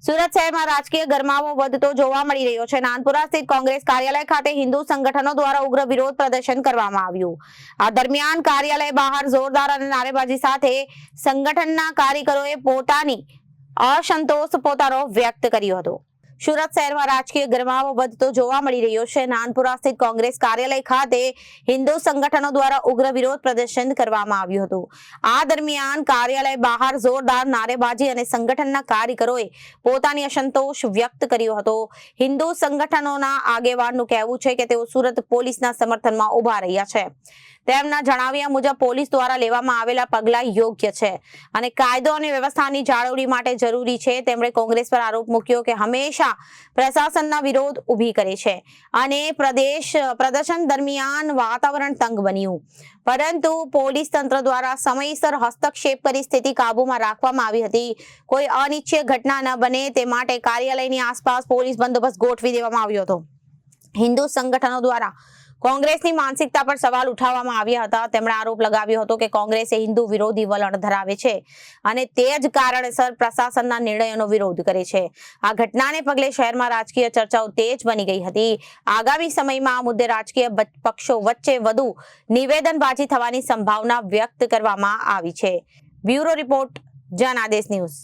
સુરત શહેરમાં રાજકીય ગરમાવો વધતો જોવા મળી રહ્યો છે। નાનપુરા સ્થિત કોંગ્રેસ કાર્યાલય ખાતે હિન્દુ સંગઠનો દ્વારા ઉગ્ર વિરોધ પ્રદર્શન કરવામાં આવ્યું। આ દરમિયાન કાર્યાલય બહાર જોરદાર અને નારેબાજી સાથે સંગઠનના કાર્યકરોએ પોતાની અસંતોષ પોતાનો વ્યક્ત કર્યો હતો। સુરત શહેરમાં રાજકીય ગરમાવો વધતો જોવા મળી રહ્યો છે। નાનપુરા સ્થિત કોંગ્રેસ કાર્યાલય ખાતે હિન્દુ સંગઠનો દ્વારા ઉગ્ર વિરોધ પ્રદર્શન કરવામાં આવ્યું હતું। આ દરમિયાન કાર્યાલય બહાર જોરદાર નારેબાજી અને સંગઠનના કાર્યકરોએ પોતાની અસંતોષ વ્યક્ત કર્યો હતો। હિન્દુ સંગઠનોના આગેવાનનું કહેવું છે કે તેઓ સુરત પોલીસના સમર્થનમાં ઉભા રહ્યા છે। તેમના જણાવ્યા મુજબ પોલીસ દ્વારા લેવામાં આવેલા પગલાં યોગ્ય છે અને કાયદો અને વ્યવસ્થાની જાળવણી માટે જરૂરી છે। તેમણે કોંગ્રેસ પર આરોપ મૂક્યો કે હંમેશા પ્રશાસનના વિરોધ ઊભી કરે છે અને પ્રદર્શન દરમિયાન વાતાવરણ તંગ બન્યું, પરંતુ પોલીસ તંત્ર દ્વારા સમયસર હસ્તક્ષેપ કરી સ્થિતિ કાબૂમાં રાખવામાં આવી હતી। કોઈ અનિચ્છનીય ઘટના ન બને તે માટે કાર્યાલયની આસપાસ પોલીસ બંદોબસ્ત ગોઠવી દેવામાં આવ્યો હતો। હિન્દુ સંગઠનો દ્વારા કોંગ્રેસની માનસિકતા પર સવાલ ઉઠાવવામાં આવ્યા હતા। તેમણે આરોપ લગાવ્યો હતો કે કોંગ્રેસ હિન્દુ વિરોધી વલણ ધરાવે છે અને તે જ કારણસર પ્રશાસનના નિર્ણયોનો વિરોધ કરે છે। આ ઘટનાને પગલે શહેરમાં રાજકીય ચર્ચાઓ તેજ બની ગઈ હતી। આગામી સમયમાં આ મુદ્દે રાજકીય પક્ષો વચ્ચે વધુ નિવેદનબાજી થવાની સંભાવના વ્યક્ત કરવામાં આવી છે। Bureau report, Janadesh news.